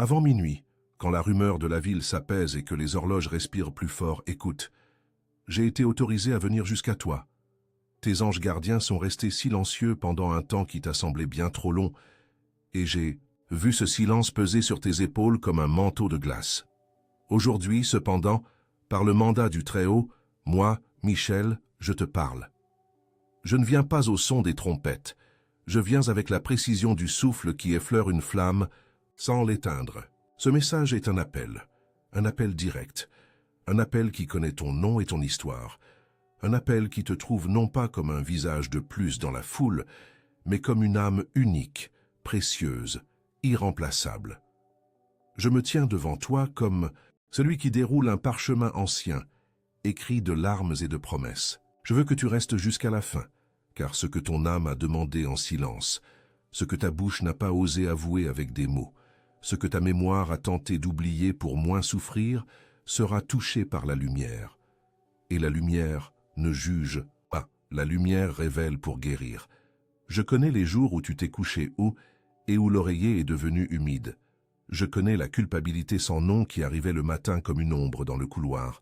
Avant minuit, quand la rumeur de la ville s'apaise et que les horloges respirent plus fort, écoute. J'ai été autorisé à venir jusqu'à toi. Tes anges gardiens sont restés silencieux pendant un temps qui t'a semblé bien trop long, et j'ai vu ce silence peser sur tes épaules comme un manteau de glace. Aujourd'hui, cependant, par le mandat du Très-Haut, moi, Michel, je te parle. Je ne viens pas au son des trompettes, je viens avec la précision du souffle qui effleure une flamme sans l'éteindre. Ce message est un appel direct, un appel qui connaît ton nom et ton histoire, un appel qui te trouve non pas comme un visage de plus dans la foule, mais comme une âme unique, précieuse, irremplaçable. Je me tiens devant toi comme celui qui déroule un parchemin ancien, écrit de larmes et de promesses. Je veux que tu restes jusqu'à la fin, car ce que ton âme a demandé en silence, ce que ta bouche n'a pas osé avouer avec des mots, ce que ta mémoire a tenté d'oublier pour moins souffrir, sera touché par la lumière. Et la lumière ne juge pas, la lumière révèle pour guérir. Je connais les jours où tu t'es couché haut et où l'oreiller est devenu humide. Je connais la culpabilité sans nom qui arrivait le matin comme une ombre dans le couloir.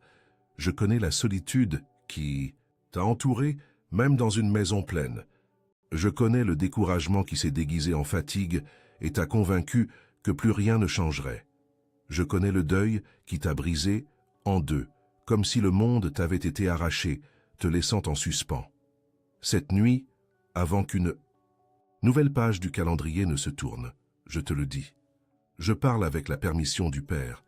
Je connais la solitude qui t'a entouré même dans une maison pleine. Je connais le découragement qui s'est déguisé en fatigue et t'a convaincu que plus rien ne changerait. Je connais le deuil qui t'a brisé en deux, comme si le monde t'avait été arraché, te laissant en suspens. Cette nuit, avant qu'une nouvelle page du calendrier ne se tourne, je te le dis. Je parle avec la permission du Père.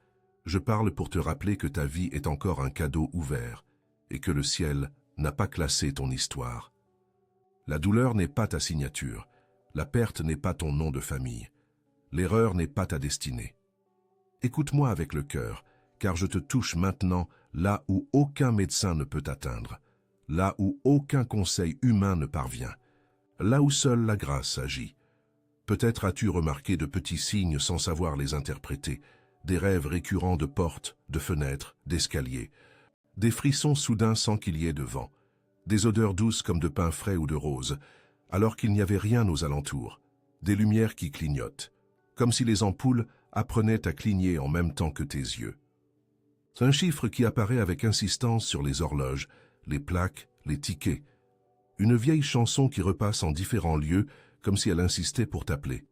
Je parle pour te rappeler que ta vie est encore un cadeau ouvert et que le ciel n'a pas classé ton histoire. La douleur n'est pas ta signature, la perte n'est pas ton nom de famille, l'erreur n'est pas ta destinée. Écoute-moi avec le cœur, car je te touche maintenant là où aucun médecin ne peut t'atteindre, là où aucun conseil humain ne parvient, là où seule la grâce agit. Peut-être as-tu remarqué de petits signes sans savoir les interpréter, des rêves récurrents de portes, de fenêtres, d'escaliers, des frissons soudains sans qu'il y ait de vent, des odeurs douces comme de pain frais ou de roses, alors qu'il n'y avait rien aux alentours, des lumières qui clignotent, comme si les ampoules apprenaient à cligner en même temps que tes yeux. C'est un chiffre qui apparaît avec insistance sur les horloges, les plaques, les tickets. Une vieille chanson qui repasse en différents lieux, comme si elle insistait pour t'appeler.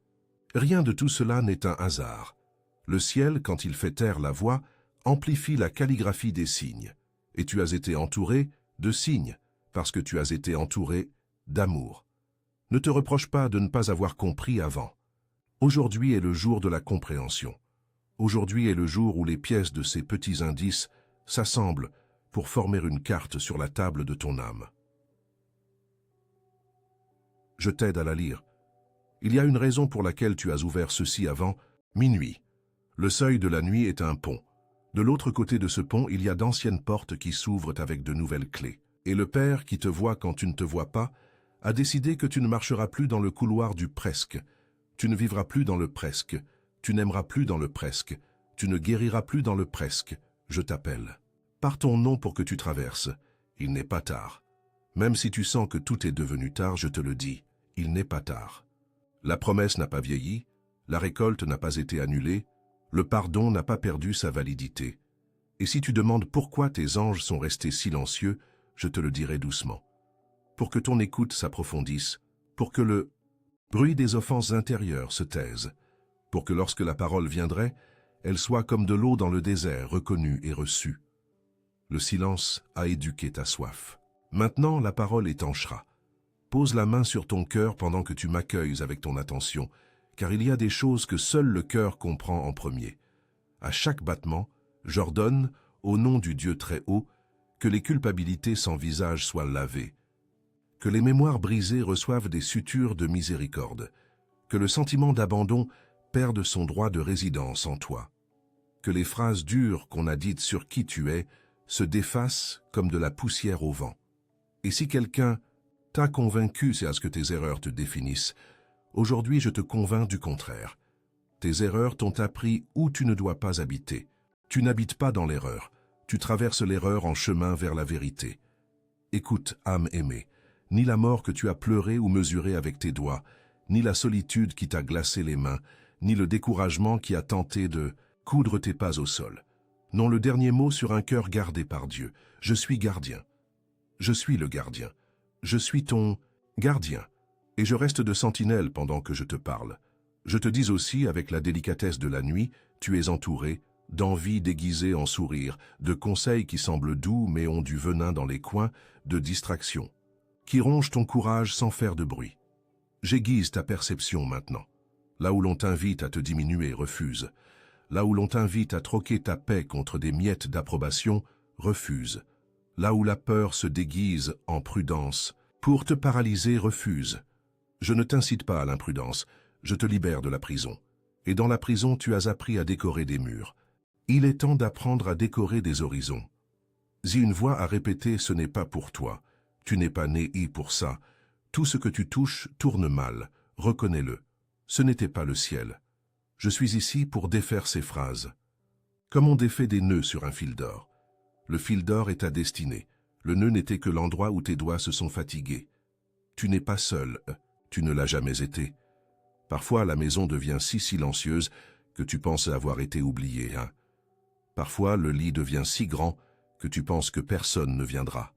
Rien de tout cela n'est un hasard. Le ciel, quand il fait taire la voix, amplifie la calligraphie des signes. Et tu as été entouré de signes, parce que tu as été entouré d'amour. Ne te reproche pas de ne pas avoir compris avant. Aujourd'hui est le jour de la compréhension. Aujourd'hui est le jour où les pièces de ces petits indices s'assemblent pour former une carte sur la table de ton âme. Je t'aide à la lire. Il y a une raison pour laquelle tu as ouvert ceci avant minuit. Le seuil de la nuit est un pont. De l'autre côté de ce pont, il y a d'anciennes portes qui s'ouvrent avec de nouvelles clés. Et le Père, qui te voit quand tu ne te vois pas, a décidé que tu ne marcheras plus dans le couloir du presque. Tu ne vivras plus dans le presque. Tu n'aimeras plus dans le presque. Tu ne guériras plus dans le presque. Je t'appelle. Par ton nom pour que tu traverses. Il n'est pas tard. Même si tu sens que tout est devenu tard, je te le dis, il n'est pas tard. La promesse n'a pas vieilli, la récolte n'a pas été annulée, le pardon n'a pas perdu sa validité. Et si tu demandes pourquoi tes anges sont restés silencieux, je te le dirai doucement. Pour que ton écoute s'approfondisse, pour que le bruit des offenses intérieures se taise, pour que lorsque la parole viendrait, elle soit comme de l'eau dans le désert, reconnue et reçue. Le silence a éduqué ta soif. Maintenant, la parole étanchera. Pose la main sur ton cœur pendant que tu m'accueilles avec ton attention, car il y a des choses que seul le cœur comprend en premier. À chaque battement, j'ordonne, au nom du Dieu très haut, que les culpabilités sans visage soient lavées, que les mémoires brisées reçoivent des sutures de miséricorde, que le sentiment d'abandon perde son droit de résidence en toi, que les phrases dures qu'on a dites sur qui tu es se défacent comme de la poussière au vent. Et si quelqu'un t'a convaincu, c'est à ce que tes erreurs te définissent, aujourd'hui je te convainc du contraire. Tes erreurs t'ont appris où tu ne dois pas habiter. Tu n'habites pas dans l'erreur, tu traverses l'erreur en chemin vers la vérité. Écoute, âme aimée, ni la mort que tu as pleurée ou mesurée avec tes doigts, ni la solitude qui t'a glacé les mains, ni le découragement qui a tenté de coudre tes pas au sol. Non, le dernier mot sur un cœur gardé par Dieu. Je suis gardien. Je suis le gardien. Je suis ton gardien. Et je reste de sentinelle pendant que je te parle. Je te dis aussi, avec la délicatesse de la nuit, tu es entouré d'envies déguisées en sourires, de conseils qui semblent doux mais ont du venin dans les coins, de distractions, qui rongent ton courage sans faire de bruit. J'aiguise ta perception maintenant. Là où l'on t'invite à te diminuer, refuse. Là où l'on t'invite à troquer ta paix contre des miettes d'approbation, refuse. Là où la peur se déguise en prudence, pour te paralyser, refuse. Je ne t'incite pas à l'imprudence, je te libère de la prison. Et dans la prison, tu as appris à décorer des murs. Il est temps d'apprendre à décorer des horizons. Si une voix a répété « ce n'est pas pour toi », tu n'es pas né pour ça. Tout ce que tu touches tourne mal, reconnais-le. Ce n'était pas le ciel. Je suis ici pour défaire ces phrases. Comme on défait des nœuds sur un fil d'or. Le fil d'or est ta destinée. Le nœud n'était que l'endroit où tes doigts se sont fatigués. Tu n'es pas seul, tu ne l'as jamais été. Parfois, la maison devient si silencieuse que tu penses avoir été oublié. Parfois, le lit devient si grand que tu penses que personne ne viendra.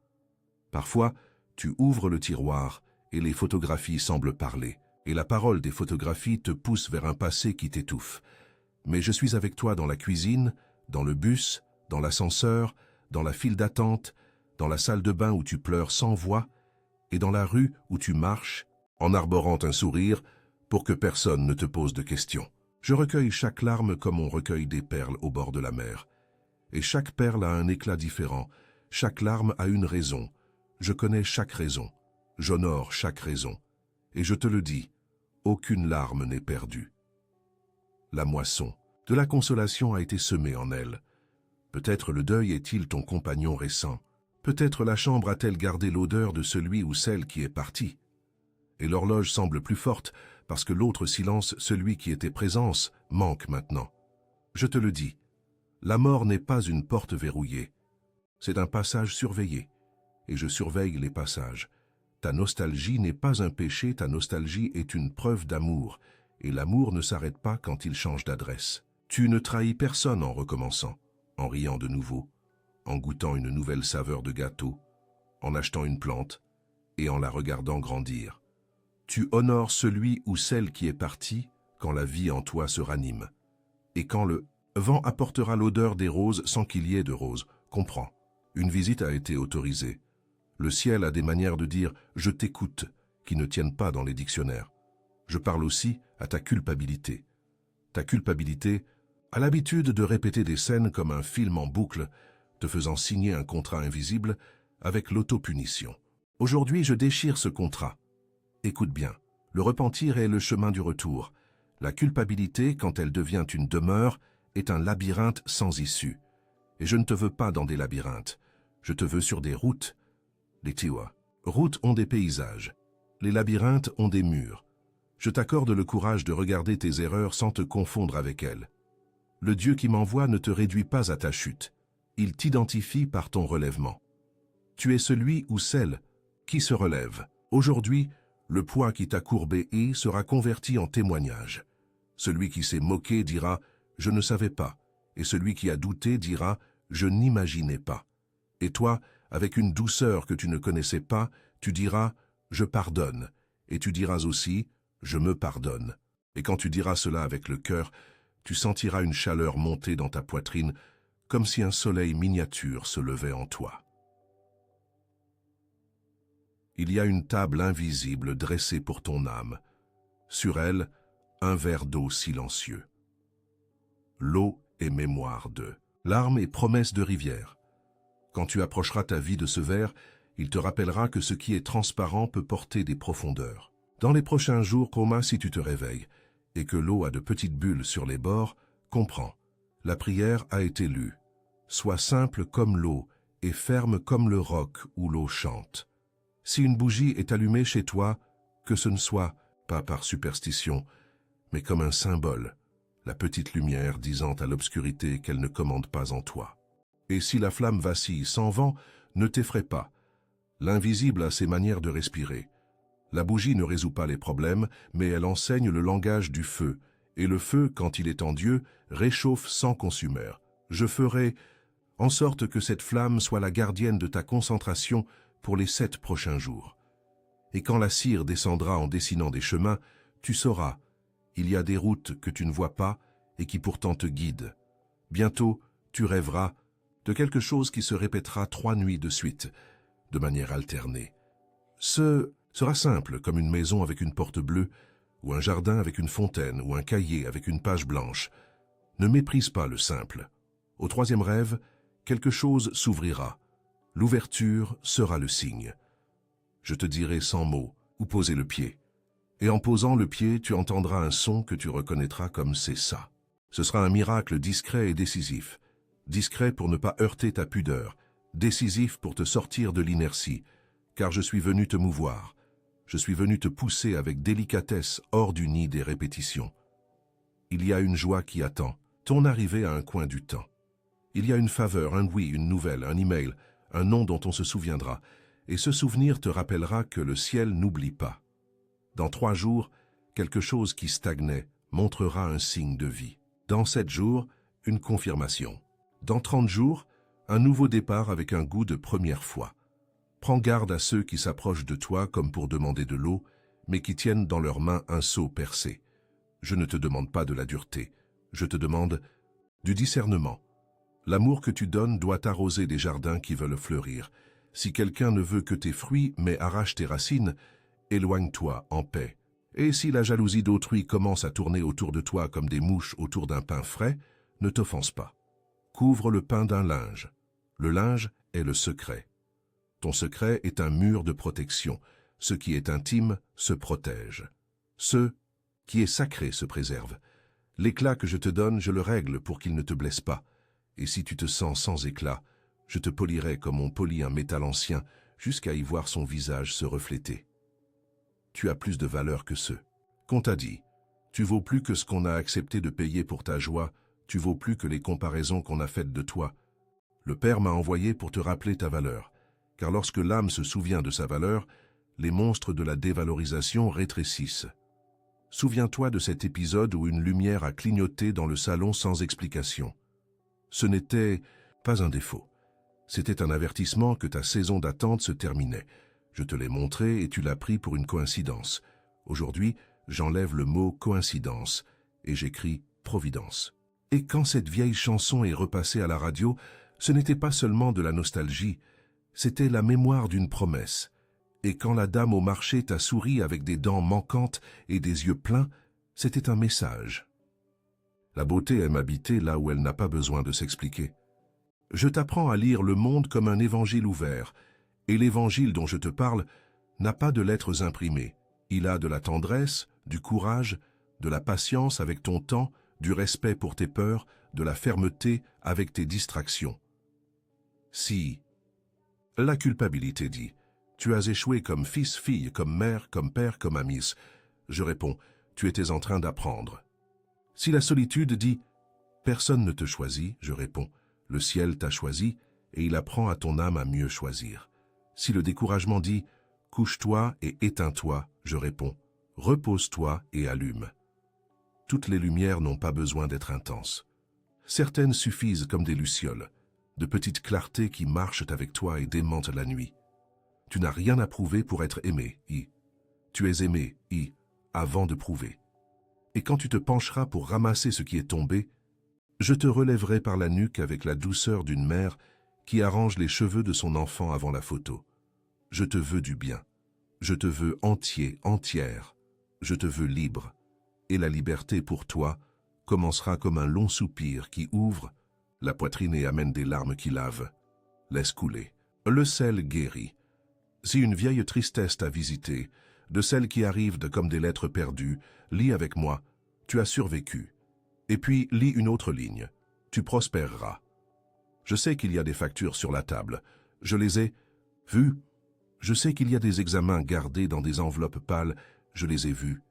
Parfois, tu ouvres le tiroir et les photographies semblent parler. Et la parole des photographies te pousse vers un passé qui t'étouffe. Mais je suis avec toi dans la cuisine, dans le bus, dans l'ascenseur, dans la file d'attente, dans la salle de bain où tu pleures sans voix, et dans la rue où tu marches, en arborant un sourire, pour que personne ne te pose de questions. Je recueille chaque larme comme on recueille des perles au bord de la mer. Et chaque perle a un éclat différent, chaque larme a une raison. Je connais chaque raison, j'honore chaque raison. Et je te le dis, aucune larme n'est perdue. La moisson de la consolation a été semée en elle. Peut-être le deuil est-il ton compagnon récent. Peut-être la chambre a-t-elle gardé l'odeur de celui ou celle qui est parti. Et l'horloge semble plus forte parce que l'autre silence, celui qui était présence, manque maintenant. Je te le dis, la mort n'est pas une porte verrouillée. C'est un passage surveillé. Et je surveille les passages. Ta nostalgie n'est pas un péché, ta nostalgie est une preuve d'amour, et l'amour ne s'arrête pas quand il change d'adresse. Tu ne trahis personne en recommençant, en riant de nouveau, en goûtant une nouvelle saveur de gâteau, en achetant une plante et en la regardant grandir. Tu honores celui ou celle qui est parti quand la vie en toi se ranime, et quand le vent apportera l'odeur des roses sans qu'il y ait de roses. Comprends, une visite a été autorisée. Le ciel a des manières de dire « je t'écoute » qui ne tiennent pas dans les dictionnaires. Je parle aussi à ta culpabilité. Ta culpabilité a l'habitude de répéter des scènes comme un film en boucle, te faisant signer un contrat invisible avec l'autopunition. Aujourd'hui, je déchire ce contrat. Écoute bien, le repentir est le chemin du retour. La culpabilité, quand elle devient une demeure, est un labyrinthe sans issue. Et je ne te veux pas dans des labyrinthes. Je te veux sur des routes. Les tiwa. Routes ont des paysages. Les labyrinthes ont des murs. Je t'accorde le courage de regarder tes erreurs sans te confondre avec elles. Le Dieu qui m'envoie ne te réduit pas à ta chute. Il t'identifie par ton relèvement. Tu es celui ou celle qui se relève. Aujourd'hui, le poids qui t'a courbé sera converti en témoignage. Celui qui s'est moqué dira « je ne savais pas » et celui qui a douté dira « je n'imaginais pas ». Et toi, avec une douceur que tu ne connaissais pas, tu diras « je pardonne » et tu diras aussi « je me pardonne ». Et quand tu diras cela avec le cœur, tu sentiras une chaleur monter dans ta poitrine comme si un soleil miniature se levait en toi. Il y a une table invisible dressée pour ton âme. Sur elle, un verre d'eau silencieux. L'eau est mémoire de. Larmes et promesses de rivière. Quand tu approcheras ta vie de ce verre, il te rappellera que ce qui est transparent peut porter des profondeurs. Dans les prochains jours, Coma, si tu te réveilles, et que l'eau a de petites bulles sur les bords, comprends. La prière a été lue. Sois simple comme l'eau et ferme comme le roc où l'eau chante. Si une bougie est allumée chez toi, que ce ne soit, pas par superstition, mais comme un symbole, la petite lumière disant à l'obscurité qu'elle ne commande pas en toi. Et si la flamme vacille sans vent, ne t'effraie pas. L'invisible a ses manières de respirer. La bougie ne résout pas les problèmes, mais elle enseigne le langage du feu, Et le feu, quand il est en Dieu, réchauffe sans consumeur. Je ferai en sorte que cette flamme soit la gardienne de ta concentration pour les 7 prochains jours. Et quand la cire descendra en dessinant des chemins, tu sauras, il y a des routes que tu ne vois pas et qui pourtant te guident. Bientôt, tu rêveras de quelque chose qui se répétera 3 nuits de suite, de manière alternée. Ce sera simple, comme une maison avec une porte bleue, ou un jardin avec une fontaine, ou un cahier avec une page blanche. Ne méprise pas le simple. Au 3e rêve, quelque chose s'ouvrira. L'ouverture sera le signe. Je te dirai sans mots où poser le pied. Et en posant le pied, tu entendras un son que tu reconnaîtras comme c'est ça. Ce sera un miracle discret et décisif. Discret pour ne pas heurter ta pudeur, décisif pour te sortir de l'inertie, car je suis venu te mouvoir. Je suis venu te pousser avec délicatesse hors du nid des répétitions. Il y a une joie qui attend, ton arrivée à un coin du temps. Il y a une faveur, un oui, une nouvelle, un email, un nom dont on se souviendra, et ce souvenir te rappellera que le ciel n'oublie pas. Dans 3 jours, quelque chose qui stagnait montrera un signe de vie. Dans 7 jours, une confirmation. Dans 30 jours, un nouveau départ avec un goût de première fois. Prends garde à ceux qui s'approchent de toi comme pour demander de l'eau, mais qui tiennent dans leurs mains un seau percé. Je ne te demande pas de la dureté, je te demande du discernement. L'amour que tu donnes doit arroser des jardins qui veulent fleurir. Si quelqu'un ne veut que tes fruits, mais arrache tes racines, éloigne-toi en paix. Et si la jalousie d'autrui commence à tourner autour de toi comme des mouches autour d'un pain frais, ne t'offense pas. Couvre le pain d'un linge. Le linge est le secret. Ton secret est un mur de protection. Ce qui est intime se protège. Ce qui est sacré se préserve. L'éclat que je te donne, je le règle pour qu'il ne te blesse pas. Et si tu te sens sans éclat, je te polirai comme on polit un métal ancien jusqu'à y voir son visage se refléter. Tu as plus de valeur que ceux qu'on t'a dit. Tu vaux plus que ce qu'on a accepté de payer pour ta joie. Tu vaux plus que les comparaisons qu'on a faites de toi. Le Père m'a envoyé pour te rappeler ta valeur, car lorsque l'âme se souvient de sa valeur, les monstres de la dévalorisation rétrécissent. Souviens-toi de cet épisode où une lumière a clignoté dans le salon sans explication. Ce n'était pas un défaut. C'était un avertissement que ta saison d'attente se terminait. Je te l'ai montré et tu l'as pris pour une coïncidence. Aujourd'hui, j'enlève le mot coïncidence et j'écris providence. Et quand cette vieille chanson est repassée à la radio, ce n'était pas seulement de la nostalgie, c'était la mémoire d'une promesse. Et quand la dame au marché t'a souri avec des dents manquantes et des yeux pleins, c'était un message. La beauté aime habiter là où elle n'a pas besoin de s'expliquer. Je t'apprends à lire le monde comme un évangile ouvert, et l'évangile dont je te parle n'a pas de lettres imprimées. Il a de la tendresse, du courage, de la patience avec ton temps, du respect pour tes peurs, de la fermeté avec tes distractions. Si la culpabilité dit « Tu as échoué comme fils, fille, comme mère, comme père, comme amis », je réponds « Tu étais en train d'apprendre ». Si la solitude dit « Personne ne te choisit », je réponds « Le ciel t'a choisi et il apprend à ton âme à mieux choisir ». Si le découragement dit « Couche-toi et éteins-toi », je réponds « Repose-toi et allume ». Toutes les lumières n'ont pas besoin d'être intenses. Certaines suffisent comme des lucioles, de petites clartés qui marchent avec toi et démentent la nuit. Tu n'as rien à prouver pour être aimé, Tu es aimé, avant de prouver. Et quand tu te pencheras pour ramasser ce qui est tombé, je te relèverai par la nuque avec la douceur d'une mère qui arrange les cheveux de son enfant avant la photo. Je te veux du bien. Je te veux entier, entière. Je te veux libre. Et la liberté pour toi commencera comme un long soupir qui ouvre la poitrine et amène des larmes qui lavent. Laisse couler. Le sel guérit. Si une vieille tristesse t'a visité, de celles qui arrivent comme des lettres perdues, lis avec moi, tu as survécu. Et puis lis une autre ligne, tu prospéreras. Je sais qu'il y a des factures sur la table, je les ai vues. Je sais qu'il y a des examens gardés dans des enveloppes pâles, je les ai vus.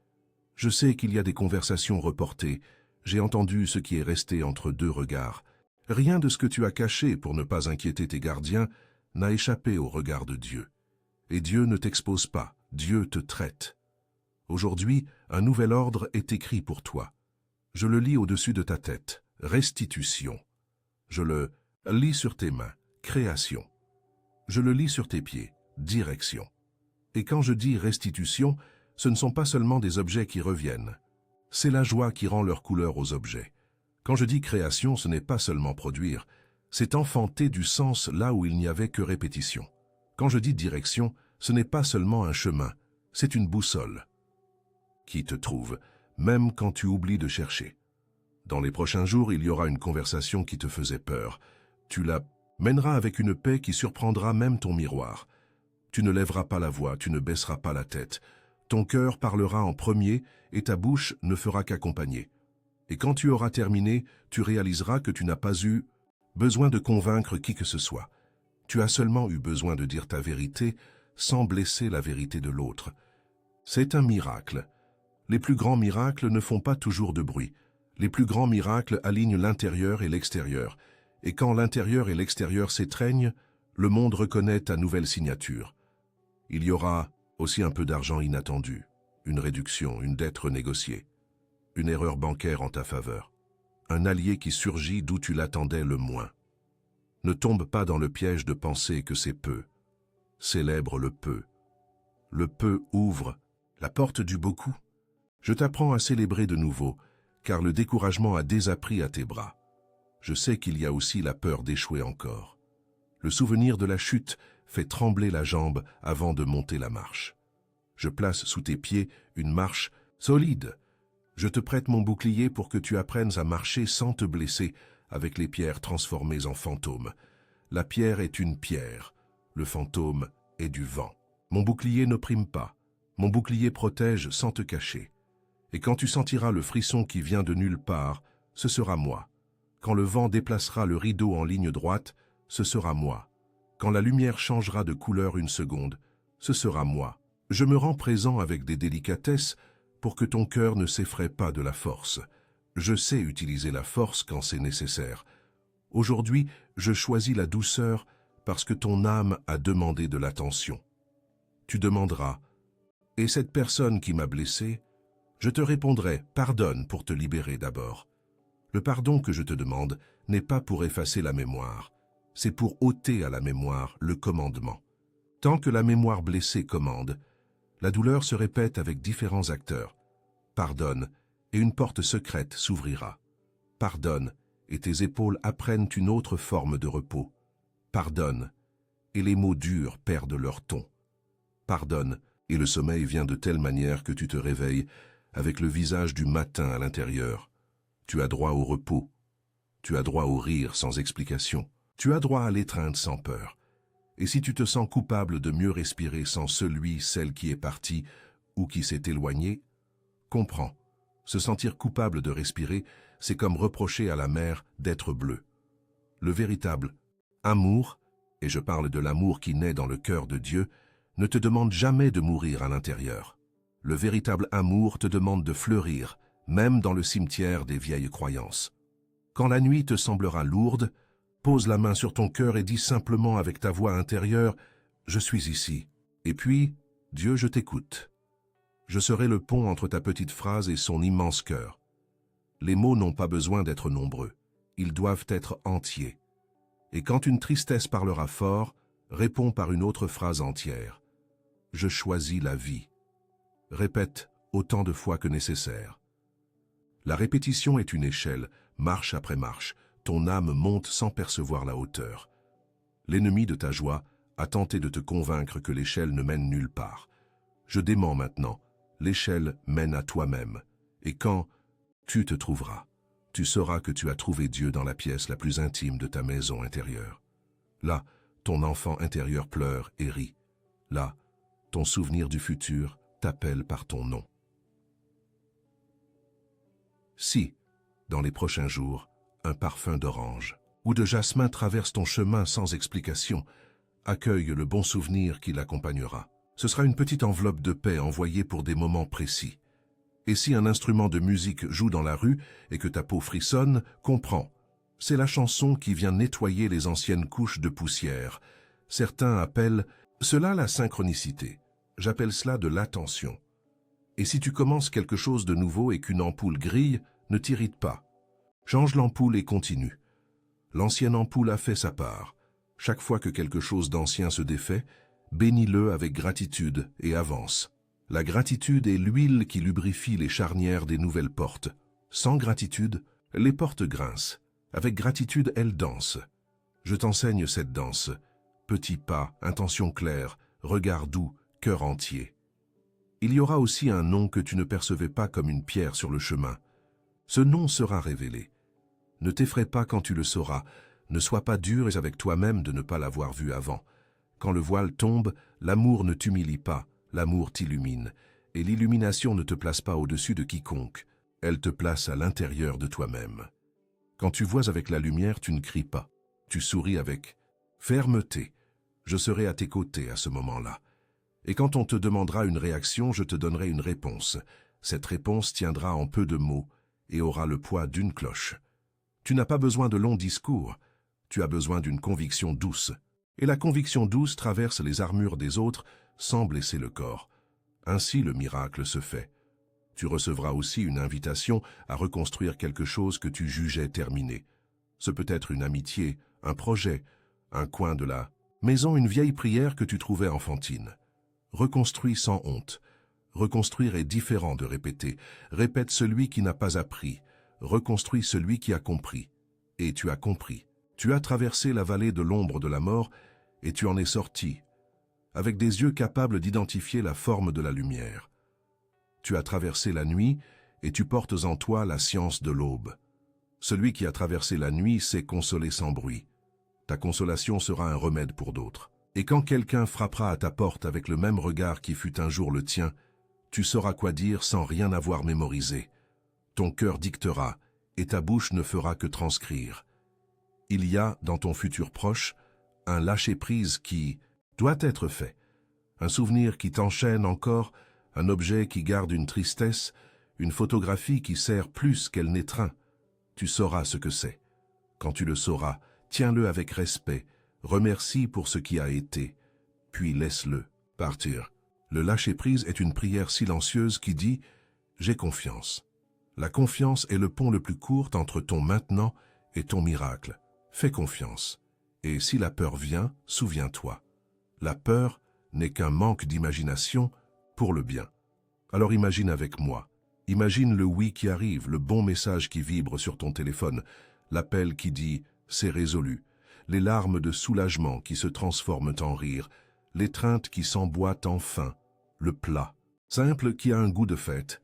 Je sais qu'il y a des conversations reportées, j'ai entendu ce qui est resté entre 2 regards. Rien de ce que tu as caché pour ne pas inquiéter tes gardiens n'a échappé au regard de Dieu. Et Dieu ne t'expose pas, Dieu te traite. Aujourd'hui, un nouvel ordre est écrit pour toi. Je le lis au-dessus de ta tête. Restitution. Je le lis sur tes mains. Création. Je le lis sur tes pieds. Direction. Et quand je dis restitution, ce ne sont pas seulement des objets qui reviennent. C'est la joie qui rend leur couleur aux objets. Quand je dis création, ce n'est pas seulement produire, c'est enfanter du sens là où il n'y avait que répétition. Quand je dis direction, ce n'est pas seulement un chemin, c'est une boussole qui te trouve, même quand tu oublies de chercher. Dans les prochains jours, il y aura une conversation qui te faisait peur. Tu la mèneras avec une paix qui surprendra même ton miroir. Tu ne lèveras pas la voix, tu ne baisseras pas la tête. Ton cœur parlera en premier et ta bouche ne fera qu'accompagner. Et quand tu auras terminé, tu réaliseras que tu n'as pas eu besoin de convaincre qui que ce soit. Tu as seulement eu besoin de dire ta vérité sans blesser la vérité de l'autre. C'est un miracle. Les plus grands miracles ne font pas toujours de bruit. Les plus grands miracles alignent l'intérieur et l'extérieur. Et quand l'intérieur et l'extérieur s'étreignent, le monde reconnaît ta nouvelle signature. Il y aura aussi un peu d'argent inattendu, une réduction, une dette renégociée, une erreur bancaire en ta faveur, un allié qui surgit d'où tu l'attendais le moins. Ne tombe pas dans le piège de penser que c'est peu. Célèbre le peu. Le peu ouvre la porte du beaucoup. Je t'apprends à célébrer de nouveau, car le découragement a désappris à tes bras. Je sais qu'il y a aussi la peur d'échouer encore. Le souvenir de la chute fait trembler la jambe avant de monter la marche. Je place sous tes pieds une marche solide. Je te prête mon bouclier pour que tu apprennes à marcher sans te blesser avec les pierres transformées en fantômes. La pierre est une pierre, le fantôme est du vent. Mon bouclier n'opprime pas, mon bouclier protège sans te cacher. Et quand tu sentiras le frisson qui vient de nulle part, ce sera moi. Quand le vent déplacera le rideau en ligne droite, ce sera moi. Quand la lumière changera de couleur une seconde, ce sera moi. Je me rends présent avec des délicatesses pour que ton cœur ne s'effraie pas de la force. Je sais utiliser la force quand c'est nécessaire. Aujourd'hui, je choisis la douceur parce que ton âme a demandé de l'attention. Tu demanderas, « Et cette personne qui m'a blessé ?» Je te répondrai, « Pardonne pour te libérer d'abord. » Le pardon que je te demande n'est pas pour effacer la mémoire, c'est pour ôter à la mémoire le commandement. Tant que la mémoire blessée commande, la douleur se répète avec différents acteurs. Pardonne, et une porte secrète s'ouvrira. Pardonne, et tes épaules apprennent une autre forme de repos. Pardonne, et les mots durs perdent leur ton. Pardonne, et le sommeil vient de telle manière que tu te réveilles avec le visage du matin à l'intérieur. Tu as droit au repos. Tu as droit au rire sans explication. Tu as droit à l'étreinte sans peur. Et si tu te sens coupable de mieux respirer sans celle qui est parti ou qui s'est éloigné, comprends. Se sentir coupable de respirer, c'est comme reprocher à la mer d'être bleue. Le véritable amour, et je parle de l'amour qui naît dans le cœur de Dieu, ne te demande jamais de mourir à l'intérieur. Le véritable amour te demande de fleurir, même dans le cimetière des vieilles croyances. Quand la nuit te semblera lourde, pose la main sur ton cœur et dis simplement avec ta voix intérieure « Je suis ici ». Et puis, Dieu, je t'écoute. Je serai le pont entre ta petite phrase et son immense cœur. Les mots n'ont pas besoin d'être nombreux, ils doivent être entiers. Et quand une tristesse parlera fort, réponds par une autre phrase entière. « Je choisis la vie ». Répète autant de fois que nécessaire. La répétition est une échelle, marche après marche, ton âme monte sans percevoir la hauteur. L'ennemi de ta joie a tenté de te convaincre que l'échelle ne mène nulle part. Je dément maintenant, l'échelle mène à toi-même. Et quand tu te trouveras, tu sauras que tu as trouvé Dieu dans la pièce la plus intime de ta maison intérieure. Là, ton enfant intérieur pleure et rit. Là, ton souvenir du futur t'appelle par ton nom. Si, dans les prochains jours, un parfum d'orange ou de jasmin traverse ton chemin sans explication, accueille le bon souvenir qui l'accompagnera. Ce sera une petite enveloppe de paix envoyée pour des moments précis. Et si un instrument de musique joue dans la rue et que ta peau frissonne, comprends. C'est la chanson qui vient nettoyer les anciennes couches de poussière. Certains appellent cela la synchronicité. J'appelle cela de l'attention. Et si tu commences quelque chose de nouveau et qu'une ampoule grille, Ne t'irrite pas. Change l'ampoule et continue. L'ancienne ampoule a fait sa part. Chaque fois que quelque chose d'ancien se défait, bénis-le avec gratitude et avance. La gratitude est l'huile qui lubrifie les charnières des nouvelles portes. Sans gratitude, les portes grincent. Avec gratitude, elles dansent. Je t'enseigne cette danse. Petits pas, intention claire, regard doux, cœur entier. Il y aura aussi un nom que tu ne percevais pas comme une pierre sur le chemin. Ce nom sera révélé. Ne t'effraie pas quand tu le sauras. Ne sois pas dur avec toi-même de ne pas l'avoir vu avant. Quand le voile tombe, l'amour ne t'humilie pas, l'amour t'illumine. Et l'illumination ne te place pas au-dessus de quiconque. Elle te place à l'intérieur de toi-même. Quand tu vois avec la lumière, tu ne cries pas. Tu souris avec fermeté. Je serai à tes côtés à ce moment-là. Et quand on te demandera une réaction, je te donnerai une réponse. Cette réponse tiendra en peu de mots et aura le poids d'une cloche. Tu n'as pas besoin de longs discours. Tu as besoin d'une conviction douce. Et la conviction douce traverse les armures des autres sans blesser le corps. Ainsi le miracle se fait. Tu recevras aussi une invitation à reconstruire quelque chose que tu jugeais terminé. Ce peut être une amitié, un projet, un coin de la maison, une vieille prière que tu trouvais enfantine. Reconstruis sans honte. Reconstruire est différent de répéter. Répète celui qui n'a pas appris. Reconstruis celui qui a compris. Et tu as compris. Tu as traversé la vallée de l'ombre de la mort et tu en es sorti, avec des yeux capables d'identifier la forme de la lumière. Tu as traversé la nuit et tu portes en toi la science de l'aube. Celui qui a traversé la nuit sait consoler sans bruit. Ta consolation sera un remède pour d'autres. Et quand quelqu'un frappera à ta porte avec le même regard qui fut un jour le tien, tu sauras quoi dire sans rien avoir mémorisé. Ton cœur dictera, et ta bouche ne fera que transcrire. Il y a, dans ton futur proche, un lâcher-prise qui doit être fait. Un souvenir qui t'enchaîne encore, un objet qui garde une tristesse, une photographie qui sert plus qu'elle n'étreint. Tu sauras ce que c'est. Quand tu le sauras, tiens-le avec respect, remercie pour ce qui a été, puis laisse-le partir. Le lâcher-prise est une prière silencieuse qui dit « J'ai confiance ». La confiance est le pont le plus court entre ton maintenant et ton miracle. Fais confiance. Et si la peur vient, souviens-toi. La peur n'est qu'un manque d'imagination pour le bien. Alors imagine avec moi. Imagine le oui qui arrive, le bon message qui vibre sur ton téléphone, l'appel qui dit « c'est résolu », les larmes de soulagement qui se transforment en rire, l'étreinte qui s'emboîte enfin, le plat, simple qui a un goût de fête,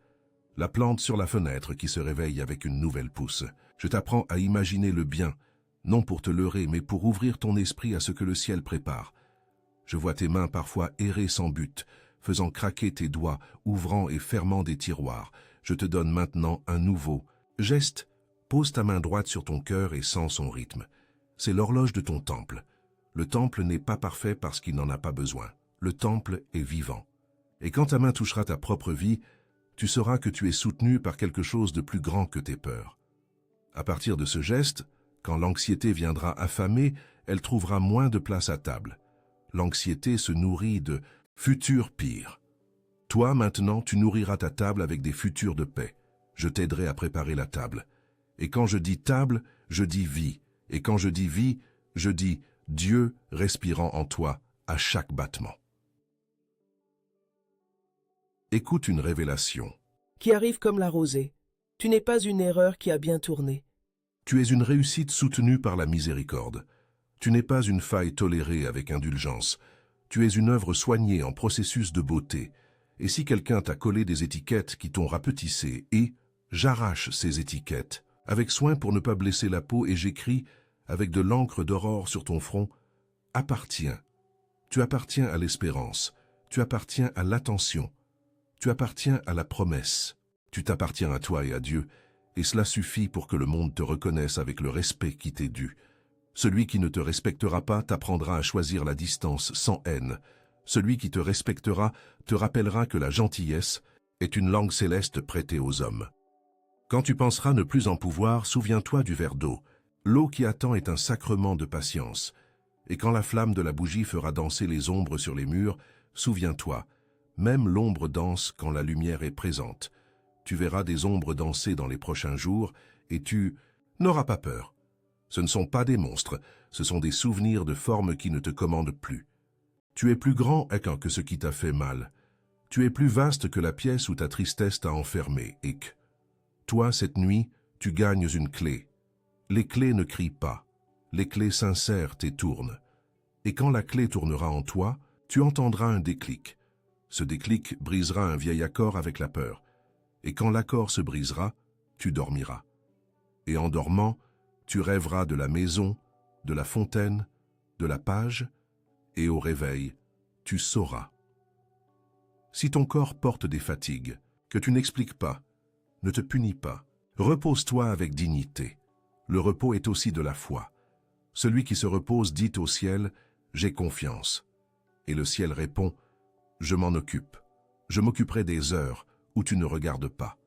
la plante sur la fenêtre qui se réveille avec une nouvelle pousse. Je t'apprends à imaginer le bien, non pour te leurrer, mais pour ouvrir ton esprit à ce que le ciel prépare. Je vois tes mains parfois errer sans but, faisant craquer tes doigts, ouvrant et fermant des tiroirs. Je te donne maintenant un nouveau geste. Pose ta main droite sur ton cœur et sens son rythme. C'est l'horloge de ton temple. Le temple n'est pas parfait parce qu'il n'en a pas besoin. Le temple est vivant. Et quand ta main touchera ta propre vie, tu sauras que tu es soutenu par quelque chose de plus grand que tes peurs. À partir de ce geste, quand l'anxiété viendra affamer, elle trouvera moins de place à table. L'anxiété se nourrit de futurs pires. Toi, maintenant, tu nourriras ta table avec des futurs de paix. Je t'aiderai à préparer la table. Et quand je dis table, je dis vie. Et quand je dis vie, je dis Dieu respirant en toi à chaque battement. Écoute une révélation. Qui arrive comme la rosée. Tu n'es pas une erreur qui a bien tourné. Tu es une réussite soutenue par la miséricorde. Tu n'es pas une faille tolérée avec indulgence. Tu es une œuvre soignée en processus de beauté. Et si quelqu'un t'a collé des étiquettes qui t'ont rapetissé, j'arrache ces étiquettes, avec soin pour ne pas blesser la peau, et j'écris, avec de l'encre d'aurore sur ton front, « Appartiens ». Tu appartiens à l'espérance. Tu appartiens à l'attention. Tu appartiens à la promesse. Tu t'appartiens à toi et à Dieu, et cela suffit pour que le monde te reconnaisse avec le respect qui t'est dû. Celui qui ne te respectera pas t'apprendra à choisir la distance sans haine. Celui qui te respectera te rappellera que la gentillesse est une langue céleste prêtée aux hommes. Quand tu penseras ne plus en pouvoir, souviens-toi du verre d'eau. L'eau qui attend est un sacrement de patience. Et quand la flamme de la bougie fera danser les ombres sur les murs, souviens-toi, même l'ombre danse quand la lumière est présente. tu verras des ombres danser dans les prochains jours, et tu n'auras pas peur. Ce ne sont pas des monstres, ce sont des souvenirs de formes qui ne te commandent plus. Tu es plus grand que ce qui t'a fait mal. Tu es plus vaste que la pièce où ta tristesse t'a enfermé, Ek. Toi, cette nuit, tu gagnes une clé. Les clés ne crient pas. Les clés s'insèrent et tournent. Et quand la clé tournera en toi, tu entendras un déclic. Ce déclic brisera un vieil accord avec la peur. Et quand l'accord se brisera, tu dormiras. Et en dormant, tu rêveras de la maison, de la fontaine, de la page, et au réveil, tu sauras. Si ton corps porte des fatigues, que tu n'expliques pas, ne te punis pas, repose-toi avec dignité. Le repos est aussi de la foi. Celui qui se repose dit au ciel, « J'ai confiance ». Et le ciel répond, « Je m'en occupe. Je m'occuperai des heures où tu ne regardes pas.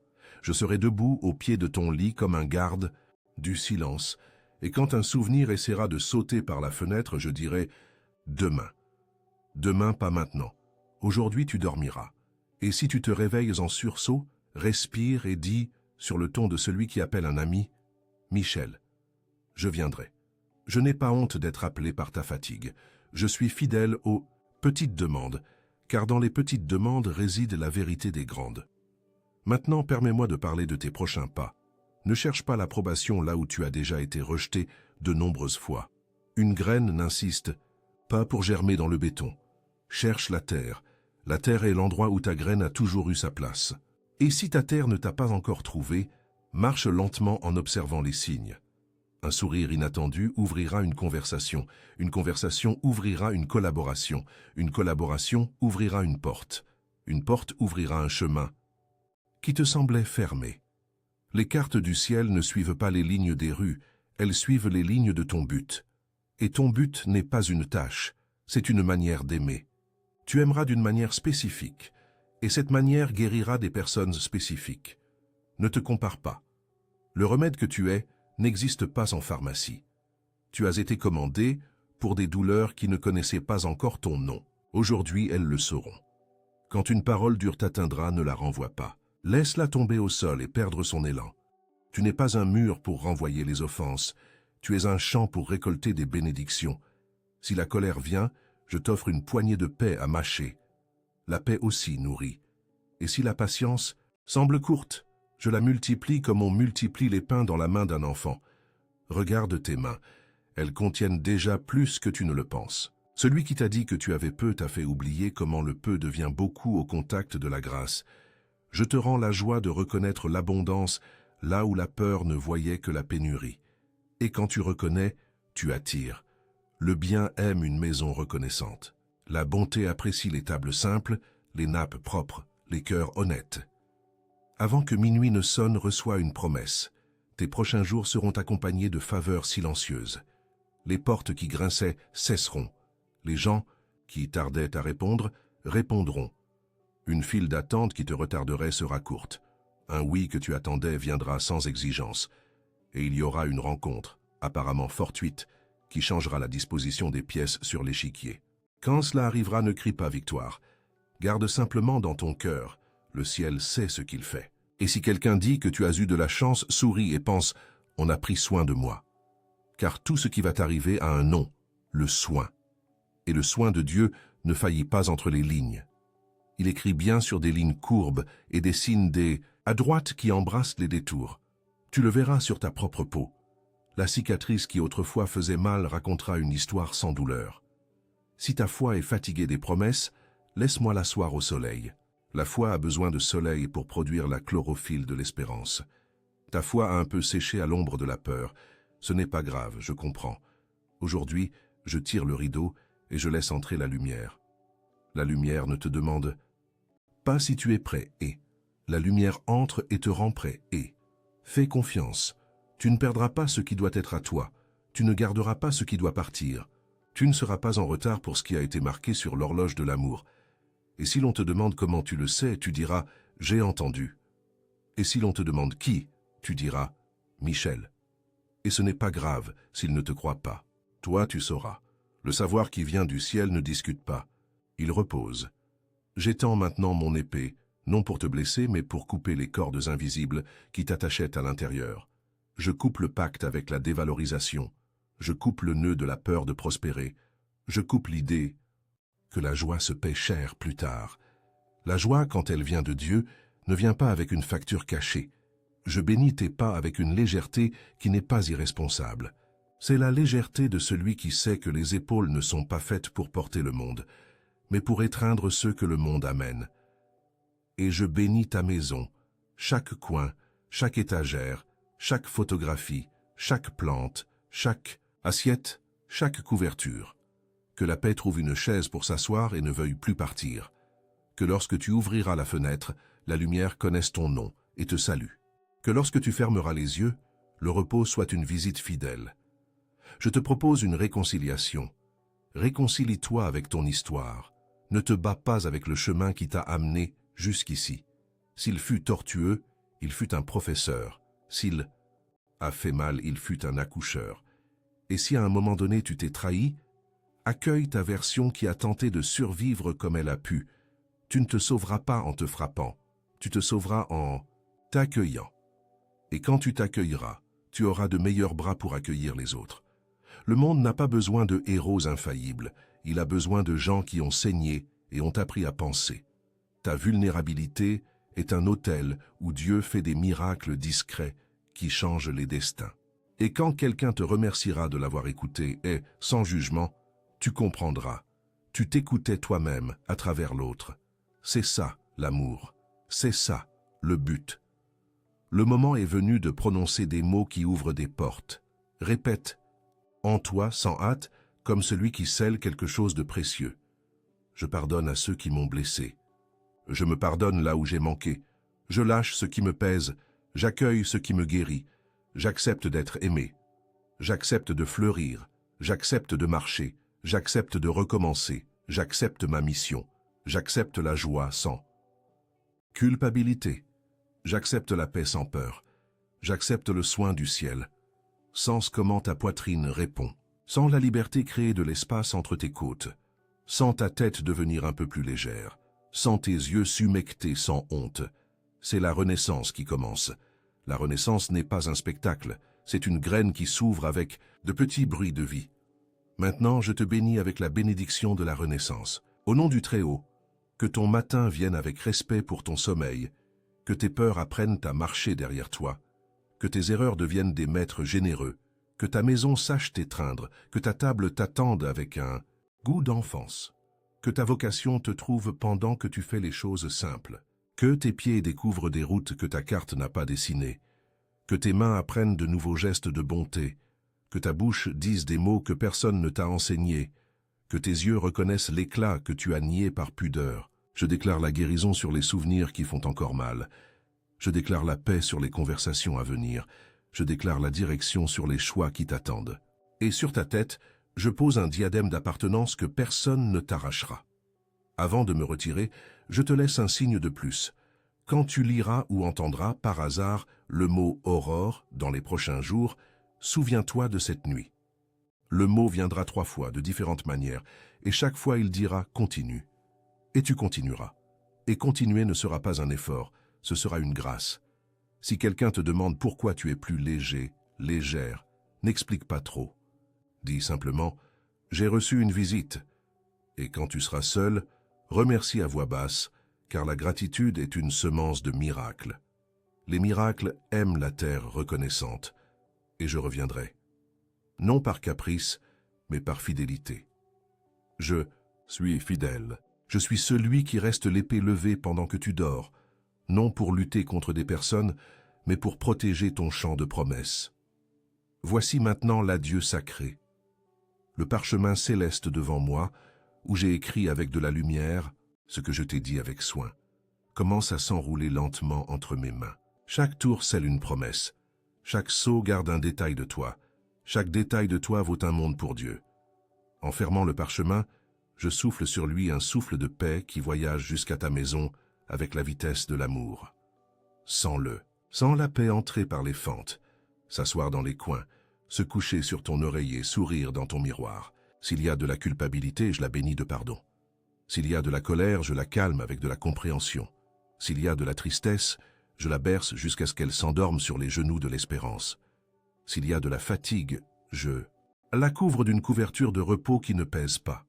Je serai debout au pied de ton lit comme un garde du silence. Et quand un souvenir essaiera de sauter par la fenêtre, je dirai, « Demain. Demain, pas maintenant. Aujourd'hui, tu dormiras. Et si tu te réveilles en sursaut, respire et dis, sur le ton de celui qui appelle un ami, « Michel, je viendrai. Je n'ai pas honte d'être appelé par ta fatigue. Je suis fidèle aux petites demandes, car dans les petites demandes réside la vérité des grandes. Maintenant, permets-moi de parler de tes prochains pas. Ne cherche pas l'approbation là où tu as déjà été rejeté de nombreuses fois. Une graine n'insiste pas pour germer dans le béton. Cherche la terre. La terre est l'endroit où ta graine a toujours eu sa place. Et si ta terre ne t'a pas encore trouvé, marche lentement en observant les signes. Un sourire inattendu ouvrira une conversation ouvrira une collaboration ouvrira une porte ouvrira un chemin qui te semblait fermé. Les cartes du ciel ne suivent pas les lignes des rues, elles suivent les lignes de ton but. Et ton but n'est pas une tâche, c'est une manière d'aimer. Tu aimeras d'une manière spécifique, et cette manière guérira des personnes spécifiques. Ne te compare pas. Le remède que tu es n'existe pas en pharmacie. Tu as été commandé pour des douleurs qui ne connaissaient pas encore ton nom. Aujourd'hui, elles le sauront. Quand une parole dure t'atteindra, ne la renvoie pas. Laisse-la tomber au sol et perdre son élan. Tu n'es pas un mur pour renvoyer les offenses. Tu es un champ pour récolter des bénédictions. Si la colère vient, je t'offre une poignée de paix à mâcher. La paix aussi nourrit. Et si la patience semble courte, je la multiplie comme on multiplie les pains dans la main d'un enfant. Regarde tes mains, elles contiennent déjà plus que tu ne le penses. Celui qui t'a dit que tu avais peu t'a fait oublier comment le peu devient beaucoup au contact de la grâce. Je te rends la joie de reconnaître l'abondance là où la peur ne voyait que la pénurie. Et quand tu reconnais, tu attires. Le bien aime une maison reconnaissante. La bonté apprécie les tables simples, les nappes propres, les cœurs honnêtes. Avant que minuit ne sonne, reçois une promesse. Tes prochains jours seront accompagnés de faveurs silencieuses. Les portes qui grinçaient cesseront. Les gens qui tardaient à répondre, répondront. Une file d'attente qui te retarderait sera courte. Un oui que tu attendais viendra sans exigence. Et il y aura une rencontre, apparemment fortuite, qui changera la disposition des pièces sur l'échiquier. Quand cela arrivera, ne crie pas victoire. Garde simplement dans ton cœur. Le ciel sait ce qu'il fait. Et si quelqu'un dit que tu as eu de la chance, souris et pense « on a pris soin de moi ». Car tout ce qui va t'arriver a un nom, le soin. Et le soin de Dieu ne faillit pas entre les lignes. Il écrit bien sur des lignes courbes et dessine des « à droite » qui embrassent les détours. Tu le verras sur ta propre peau. La cicatrice qui autrefois faisait mal racontera une histoire sans douleur. Si ta foi est fatiguée des promesses, laisse-moi l'asseoir au soleil. La foi a besoin de soleil pour produire la chlorophylle de l'espérance. Ta foi a un peu séché à l'ombre de la peur. Ce n'est pas grave, je comprends. Aujourd'hui, je tire le rideau et je laisse entrer la lumière. La lumière ne te demande pas si tu es prêt et la lumière entre et te rend prêt et fais confiance. Tu ne perdras pas ce qui doit être à toi. Tu ne garderas pas ce qui doit partir. Tu ne seras pas en retard pour ce qui a été marqué sur l'horloge de l'amour. Et si l'on te demande comment tu le sais, tu diras « j'ai entendu ». Et si l'on te demande qui, tu diras « Michel ». Et ce n'est pas grave s'il ne te croit pas. Toi, tu sauras. Le savoir qui vient du ciel ne discute pas. Il repose. J'étends maintenant mon épée, non pour te blesser, mais pour couper les cordes invisibles qui t'attachaient à l'intérieur. Je coupe le pacte avec la dévalorisation. Je coupe le nœud de la peur de prospérer. Je coupe l'idée que la joie se paie cher plus tard. La joie, quand elle vient de Dieu, ne vient pas avec une facture cachée. Je bénis tes pas avec une légèreté qui n'est pas irresponsable. C'est la légèreté de celui qui sait que les épaules ne sont pas faites pour porter le monde, mais pour étreindre ceux que le monde amène. Et je bénis ta maison, chaque coin, chaque étagère, chaque photographie, chaque plante, chaque assiette, chaque couverture. Que la paix trouve une chaise pour s'asseoir et ne veuille plus partir. Que lorsque tu ouvriras la fenêtre, la lumière connaisse ton nom et te salue. Que lorsque tu fermeras les yeux, le repos soit une visite fidèle. Je te propose une réconciliation. Réconcilie-toi avec ton histoire. Ne te bats pas avec le chemin qui t'a amené jusqu'ici. S'il fut tortueux, il fut un professeur. S'il a fait mal, il fut un accoucheur. Et si à un moment donné tu t'es trahi, accueille ta version qui a tenté de survivre comme elle a pu. Tu ne te sauveras pas en te frappant, tu te sauveras en t'accueillant. Et quand tu t'accueilleras, tu auras de meilleurs bras pour accueillir les autres. Le monde n'a pas besoin de héros infaillibles, il a besoin de gens qui ont saigné et ont appris à penser. Ta vulnérabilité est un autel où Dieu fait des miracles discrets qui changent les destins. Et quand quelqu'un te remerciera de l'avoir écouté et, sans jugement, tu comprendras. Tu t'écoutais toi-même à travers l'autre. C'est ça, l'amour. C'est ça, le but. Le moment est venu de prononcer des mots qui ouvrent des portes. Répète, en toi, sans hâte, comme celui qui scelle quelque chose de précieux. Je pardonne à ceux qui m'ont blessé. Je me pardonne là où j'ai manqué. Je lâche ce qui me pèse. J'accueille ce qui me guérit. J'accepte d'être aimé. J'accepte de fleurir. J'accepte de marcher. J'accepte de recommencer. J'accepte ma mission. J'accepte la joie sans culpabilité. J'accepte la paix sans peur. J'accepte le soin du ciel. Sans comment ta poitrine répond. Sans la liberté créer de l'espace entre tes côtes. Sans ta tête devenir un peu plus légère. Sans tes yeux s'humecter sans honte. C'est la renaissance qui commence. La renaissance n'est pas un spectacle. C'est une graine qui s'ouvre avec de petits bruits de vie. Maintenant, je te bénis avec la bénédiction de la renaissance. Au nom du Très-Haut, que ton matin vienne avec respect pour ton sommeil, que tes peurs apprennent à marcher derrière toi, que tes erreurs deviennent des maîtres généreux, que ta maison sache t'étreindre, que ta table t'attende avec un goût d'enfance, que ta vocation te trouve pendant que tu fais les choses simples, que tes pieds découvrent des routes que ta carte n'a pas dessinées, que tes mains apprennent de nouveaux gestes de bonté, que ta bouche dise des mots que personne ne t'a enseignés, que tes yeux reconnaissent l'éclat que tu as nié par pudeur. Je déclare la guérison sur les souvenirs qui font encore mal. Je déclare la paix sur les conversations à venir. Je déclare la direction sur les choix qui t'attendent. Et sur ta tête, je pose un diadème d'appartenance que personne ne t'arrachera. Avant de me retirer, je te laisse un signe de plus. Quand tu liras ou entendras, par hasard, le mot « aurore » dans les prochains jours, souviens-toi de cette nuit. Le mot viendra 3 fois, de différentes manières, et chaque fois il dira « continue ». Et tu continueras. Et continuer ne sera pas un effort, ce sera une grâce. Si quelqu'un te demande pourquoi tu es plus léger, légère, n'explique pas trop. Dis simplement « j'ai reçu une visite ». Et quand tu seras seul, remercie à voix basse, car la gratitude est une semence de miracles. Les miracles aiment la terre reconnaissante, et je reviendrai. Non par caprice, mais par fidélité. Je suis fidèle. Je suis celui qui reste l'épée levée pendant que tu dors, non pour lutter contre des personnes, mais pour protéger ton champ de promesses. Voici maintenant l'adieu sacré. Le parchemin céleste devant moi, où j'ai écrit avec de la lumière ce que je t'ai dit avec soin, commence à s'enrouler lentement entre mes mains. Chaque tour scelle une promesse. Chaque sceau garde un détail de toi. Chaque détail de toi vaut un monde pour Dieu. En fermant le parchemin, je souffle sur lui un souffle de paix qui voyage jusqu'à ta maison avec la vitesse de l'amour. Sens-le. Sens la paix entrer par les fentes, s'asseoir dans les coins, se coucher sur ton oreiller, sourire dans ton miroir. S'il y a de la culpabilité, je la bénis de pardon. S'il y a de la colère, je la calme avec de la compréhension. S'il y a de la tristesse, je la berce jusqu'à ce qu'elle s'endorme sur les genoux de l'espérance. S'il y a de la fatigue, je la couvre d'une couverture de repos qui ne pèse pas.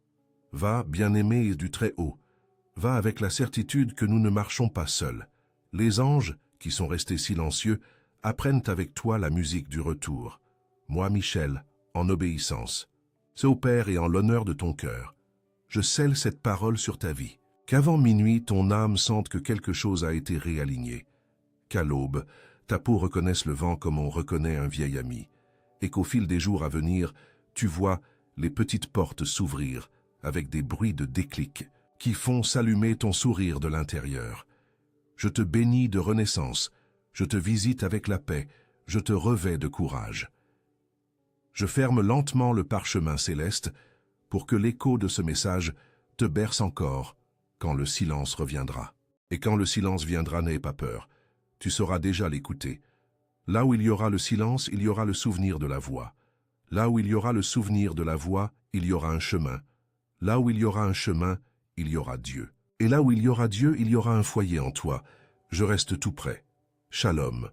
Va, bien-aimé du Très-Haut, va avec la certitude que nous ne marchons pas seuls. Les anges, qui sont restés silencieux, apprennent avec toi la musique du retour. Moi, Michel, en obéissance. C'est au Père et en l'honneur de ton cœur. Je scelle cette parole sur ta vie. Qu'avant minuit, ton âme sente que quelque chose a été réaligné. Qu'à l'aube, ta peau reconnaisse le vent comme on reconnaît un vieil ami. Et qu'au fil des jours à venir, tu vois les petites portes s'ouvrir avec des bruits de déclic qui font s'allumer ton sourire de l'intérieur. Je te bénis de renaissance, je te visite avec la paix, je te revêts de courage. Je ferme lentement le parchemin céleste pour que l'écho de ce message te berce encore quand le silence reviendra. Et quand le silence viendra, n'aie pas peur, tu sauras déjà l'écouter. Là où il y aura le silence, il y aura le souvenir de la voix. Là où il y aura le souvenir de la voix, il y aura un chemin. Là où il y aura un chemin, il y aura Dieu. Et là où il y aura Dieu, il y aura un foyer en toi. Je reste tout près. Shalom.